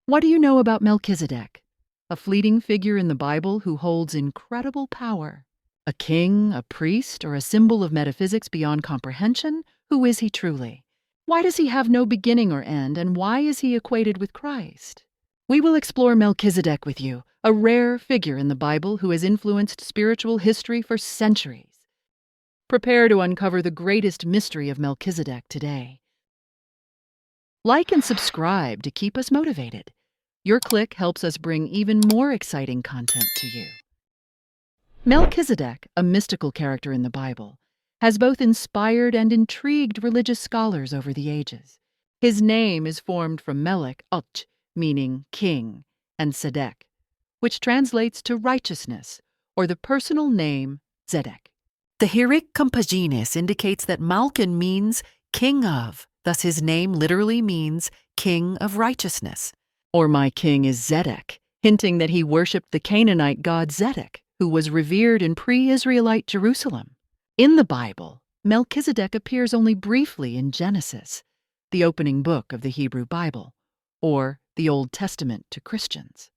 What do you know about Melchizedek? A fleeting figure in the Bible who holds incredible power. A king, a priest, or a symbol of metaphysics beyond comprehension? Who is he truly? Why does he have no beginning or end, and why is he equated with Christ? We will explore Melchizedek with you, a rare figure in the Bible who has influenced spiritual history for centuries. Prepare to uncover the greatest mystery of Melchizedek today. Like and subscribe to keep us motivated. Your click helps us bring even more exciting content to you. Melchizedek, a mystical character in the Bible, has both inspired and intrigued religious scholars over the ages. His name is formed from Melech, meaning king, and Sedek, which translates to righteousness, or the personal name Zedek. The Hirik Compaginus indicates that Malkin means king of, thus his name literally means king of righteousness. Or my king is Zedek, hinting that he worshipped the Canaanite god Zedek, who was revered in pre-Israelite Jerusalem. In the Bible, Melchizedek appears only briefly in Genesis, the opening book of the Hebrew Bible, or the Old Testament to Christians.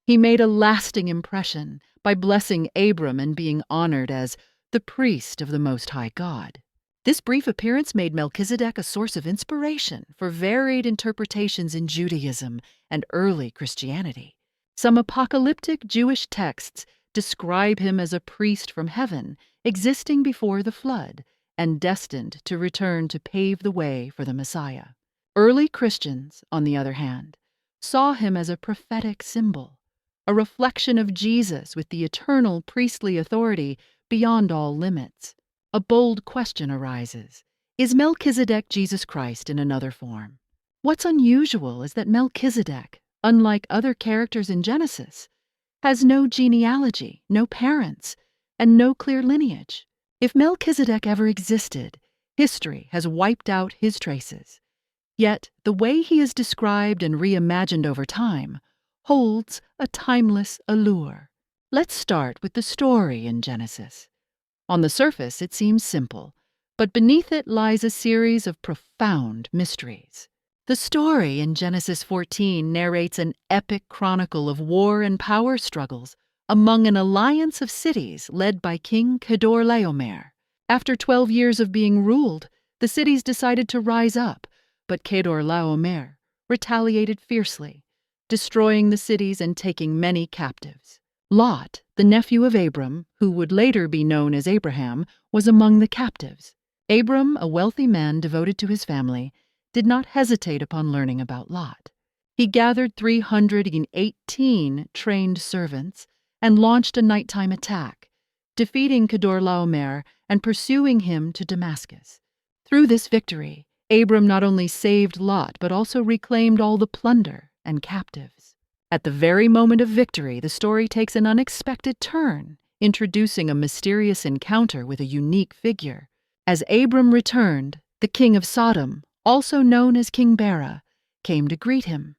He made a lasting impression by blessing Abram and being honored as the priest of the Most High God. This brief appearance made Melchizedek a source of inspiration for varied interpretations in Judaism and early Christianity. Some apocalyptic Jewish texts describe him as a priest from heaven, existing before the flood, and destined to return to pave the way for the Messiah. Early Christians, on the other hand, saw him as a prophetic symbol, a reflection of Jesus with the eternal priestly authority beyond all limits. A bold question arises. Is Melchizedek Jesus Christ in another form? What's unusual is that Melchizedek, unlike other characters in Genesis, has no genealogy, no parents, and no clear lineage. If Melchizedek ever existed, history has wiped out his traces. Yet the way he is described and reimagined over time holds a timeless allure. Let's start with the story in Genesis. On the surface, it seems simple, but beneath it lies a series of profound mysteries. The story in Genesis 14 narrates an epic chronicle of war and power struggles among an alliance of cities led by King Kedorlaomer. After 12 years of being ruled, the cities decided to rise up, but Kedorlaomer retaliated fiercely, destroying the cities and taking many captives. Lot, the nephew of Abram, who would later be known as Abraham, was among the captives. Abram, a wealthy man devoted to his family, did not hesitate upon learning about Lot. He gathered 318 trained servants and launched a nighttime attack, defeating Kedorlaomer and pursuing him to Damascus. Through this victory, Abram not only saved Lot but also reclaimed all the plunder and captives. At the very moment of victory, the story takes an unexpected turn, introducing a mysterious encounter with a unique figure. As Abram returned, the king of Sodom, also known as King Bera, came to greet him.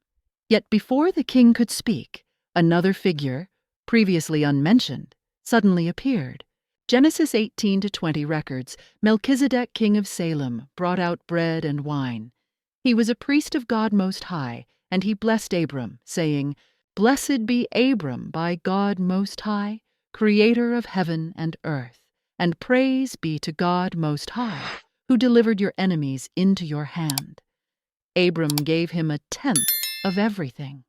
Yet before the king could speak, another figure, previously unmentioned, suddenly appeared. Genesis 18-20 records, Melchizedek, king of Salem, brought out bread and wine. He was a priest of God Most High, and he blessed Abram, saying, "Blessed be Abram by God Most High, creator of heaven and earth, and praise be to God Most High, who delivered your enemies into your hand." Abram gave him a tenth of everything.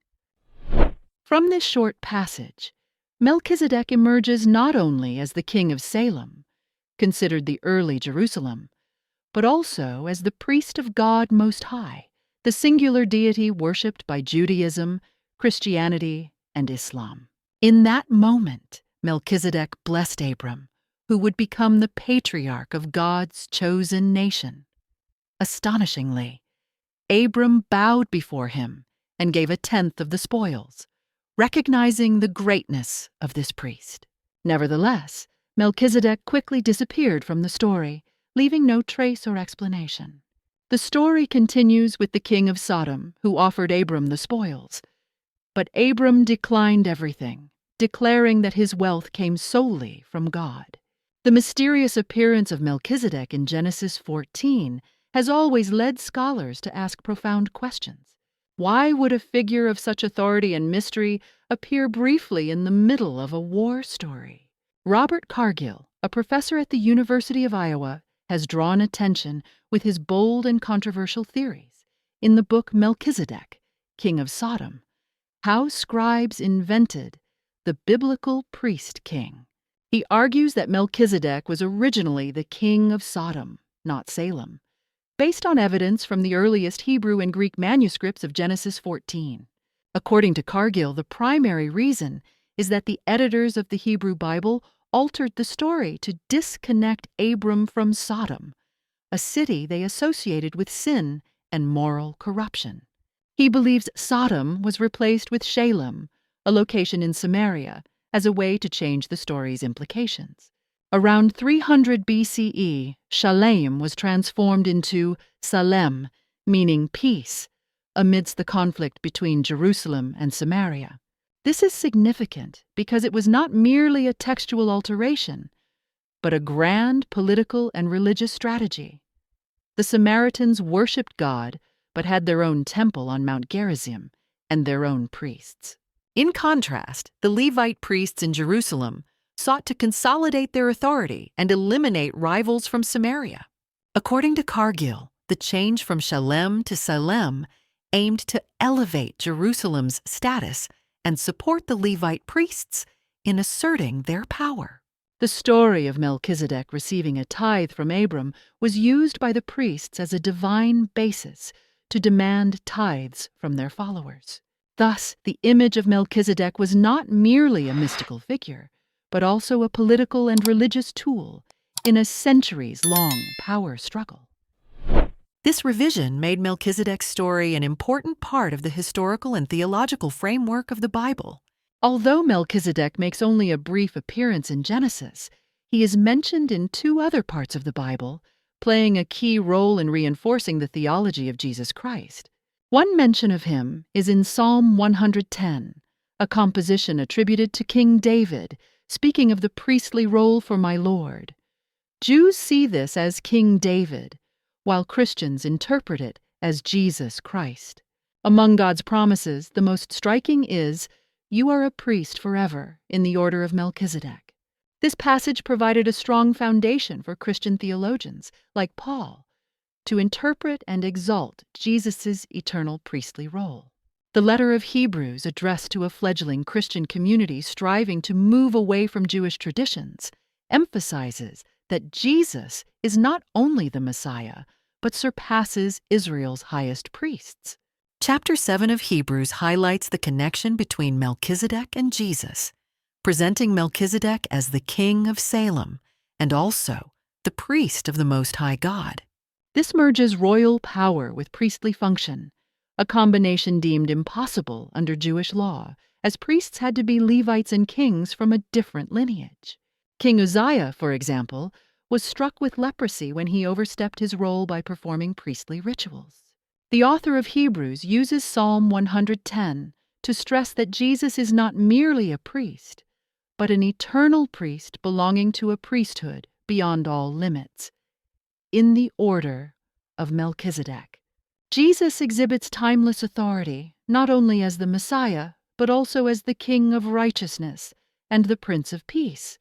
From this short passage, Melchizedek emerges not only as the king of Salem, considered the early Jerusalem, but also as the priest of God Most High, the singular deity worshipped by Judaism, Christianity, and Islam. In that moment, Melchizedek blessed Abram, who would become the patriarch of God's chosen nation. Astonishingly, Abram bowed before him and gave a tenth of the spoils, recognizing the greatness of this priest. Nevertheless, Melchizedek quickly disappeared from the story, leaving no trace or explanation. The story continues with the king of Sodom, who offered Abram the spoils. But Abram declined everything, declaring that his wealth came solely from God. The mysterious appearance of Melchizedek in Genesis 14 has always led scholars to ask profound questions. Why would a figure of such authority and mystery appear briefly in the middle of a war story? Robert Cargill, a professor at the University of Iowa, has drawn attention with his bold and controversial theories in the book Melchizedek, King of Sodom, How Scribes Invented the Biblical Priest King. He argues that Melchizedek was originally the king of Sodom, not Salem, based on evidence from the earliest Hebrew and Greek manuscripts of Genesis 14. According to Cargill, the primary reason is that the editors of the Hebrew Bible altered the story to disconnect Abram from Sodom, a city they associated with sin and moral corruption. He believes Sodom was replaced with Shalem, a location in Samaria, as a way to change the story's implications. Around 300 BCE, Shalem was transformed into Salem, meaning peace, amidst the conflict between Jerusalem and Samaria. This is significant because it was not merely a textual alteration, but a grand political and religious strategy. The Samaritans worshipped God, but had their own temple on Mount Gerizim and their own priests. In contrast, the Levite priests in Jerusalem sought to consolidate their authority and eliminate rivals from Samaria. According to Cargill, the change from Shalem to Salem aimed to elevate Jerusalem's status and support the Levite priests in asserting their power. The story of Melchizedek receiving a tithe from Abram was used by the priests as a divine basis to demand tithes from their followers. Thus, the image of Melchizedek was not merely a mystical figure, but also a political and religious tool in a centuries-long power struggle. This revision made Melchizedek's story an important part of the historical and theological framework of the Bible. Although Melchizedek makes only a brief appearance in Genesis, he is mentioned in 2 other parts of the Bible, playing a key role in reinforcing the theology of Jesus Christ. One mention of him is in Psalm 110, a composition attributed to King David, speaking of the priestly role for my Lord. Jews see this as King David, while Christians interpret it as Jesus Christ. Among God's promises, the most striking is, "You are a priest forever in the order of Melchizedek." This passage provided a strong foundation for Christian theologians, like Paul, to interpret and exalt Jesus' eternal priestly role. The letter of Hebrews, addressed to a fledgling Christian community striving to move away from Jewish traditions, emphasizes that Jesus is not only the Messiah, but surpasses Israel's highest priests. Chapter 7 of Hebrews highlights the connection between Melchizedek and Jesus, presenting Melchizedek as the king of Salem and also the priest of the Most High God. This merges royal power with priestly function, a combination deemed impossible under Jewish law, as priests had to be Levites and kings from a different lineage. King Uzziah, for example, was struck with leprosy when he overstepped his role by performing priestly rituals. The author of Hebrews uses Psalm 110 to stress that Jesus is not merely a priest, but an eternal priest belonging to a priesthood beyond all limits, in the order of Melchizedek. Jesus exhibits timeless authority, not only as the Messiah, but also as the King of righteousness and the Prince of Peace,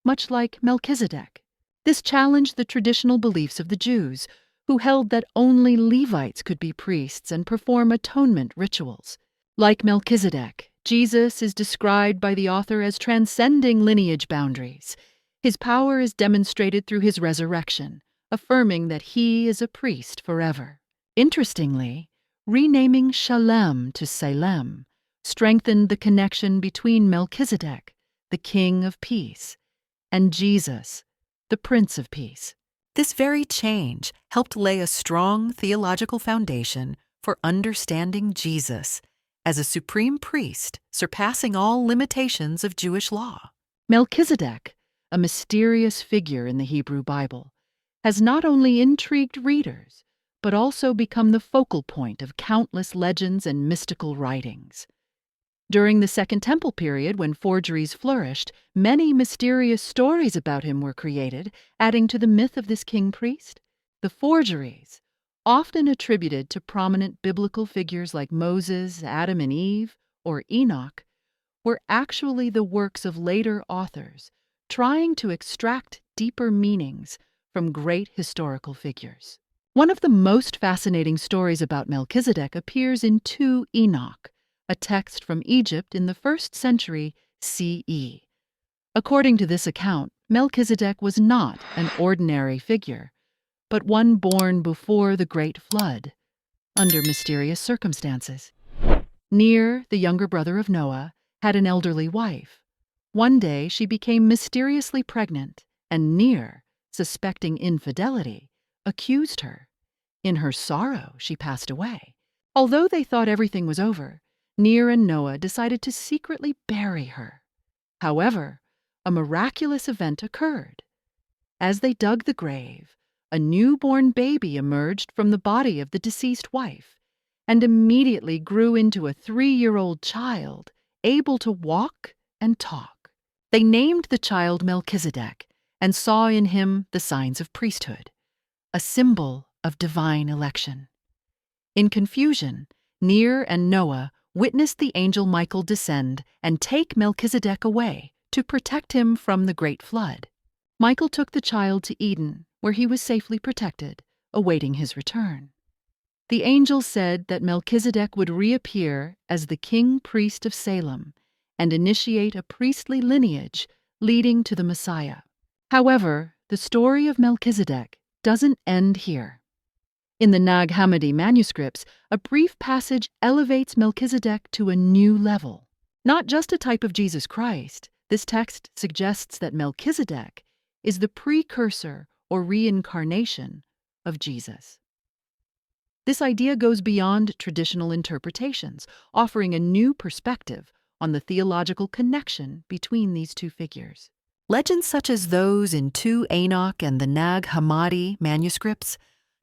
much like Melchizedek. This challenged the traditional beliefs of the Jews, who held that only Levites could be priests and perform atonement rituals. Like Melchizedek, Jesus is described by the author as transcending lineage boundaries. His power is demonstrated through his resurrection, affirming that he is a priest forever. Interestingly, renaming Shalem to Salem strengthened the connection between Melchizedek, the King of Peace, and Jesus, the Prince of Peace. This very change helped lay a strong theological foundation for understanding Jesus as a supreme priest surpassing all limitations of Jewish law. Melchizedek, a mysterious figure in the Hebrew Bible, has not only intrigued readers, but also become the focal point of countless legends and mystical writings. During the Second Temple period, when forgeries flourished, many mysterious stories about him were created, adding to the myth of this king-priest. The forgeries, often attributed to prominent biblical figures like Moses, Adam and Eve, or Enoch, were actually the works of later authors trying to extract deeper meanings from great historical figures. One of the most fascinating stories about Melchizedek appears in 2 Enoch, a text from Egypt in the 1st century CE. According to this account, Melchizedek was not an ordinary figure, but one born before the Great Flood, under mysterious circumstances. Ner, the younger brother of Noah, had an elderly wife. One day she became mysteriously pregnant, and Ner, suspecting infidelity, accused her. In her sorrow, she passed away. Although they thought everything was over, Ner and Noah decided to secretly bury her. However, a miraculous event occurred. As they dug the grave, a newborn baby emerged from the body of the deceased wife and immediately grew into a 3-year-old child, able to walk and talk. They named the child Melchizedek and saw in him the signs of priesthood, a symbol of divine election. In confusion, Ner and Noah witnessed the angel Michael descend and take Melchizedek away to protect him from the great flood. Michael took the child to Eden, where he was safely protected, awaiting his return. The angel said that Melchizedek would reappear as the king-priest of Salem and initiate a priestly lineage leading to the Messiah. However, the story of Melchizedek doesn't end here. In the Nag Hammadi manuscripts, a brief passage elevates Melchizedek to a new level. Not just a type of Jesus Christ, this text suggests that Melchizedek is the precursor or reincarnation of Jesus. This idea goes beyond traditional interpretations, offering a new perspective on the theological connection between these two figures. Legends such as those in 2 Enoch and the Nag Hammadi manuscripts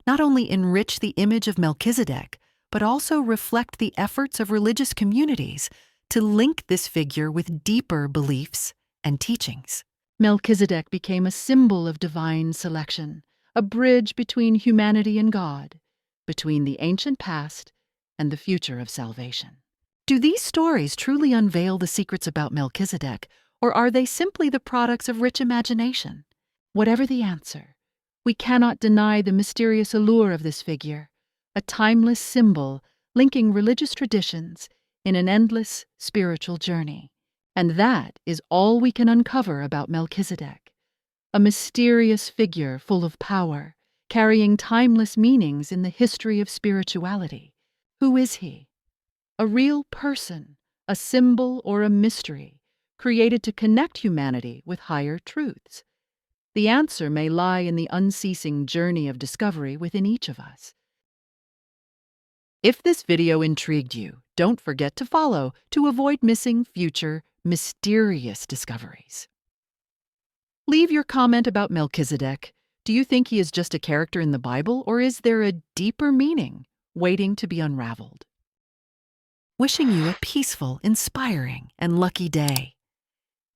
not only enrich the image of Melchizedek, but also reflect the efforts of religious communities to link this figure with deeper beliefs and teachings. Melchizedek became a symbol of divine selection, a bridge between humanity and God, between the ancient past and the future of salvation. Do these stories truly unveil the secrets about Melchizedek, or are they simply the products of rich imagination? Whatever the answer, we cannot deny the mysterious allure of this figure, a timeless symbol linking religious traditions in an endless spiritual journey. And that is all we can uncover about Melchizedek, a mysterious figure full of power, carrying timeless meanings in the history of spirituality. Who is he? A real person, a symbol, or a mystery, created to connect humanity with higher truths? The answer may lie in the unceasing journey of discovery within each of us. If this video intrigued you, don't forget to follow to avoid missing future mysterious discoveries. Leave your comment about Melchizedek. Do you think he is just a character in the Bible, or is there a deeper meaning waiting to be unraveled? Wishing you a peaceful, inspiring, and lucky day.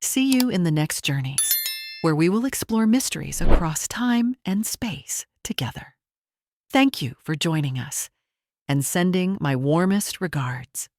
See you in the next journeys, where we will explore mysteries across time and space together. Thank you for joining us, and sending my warmest regards.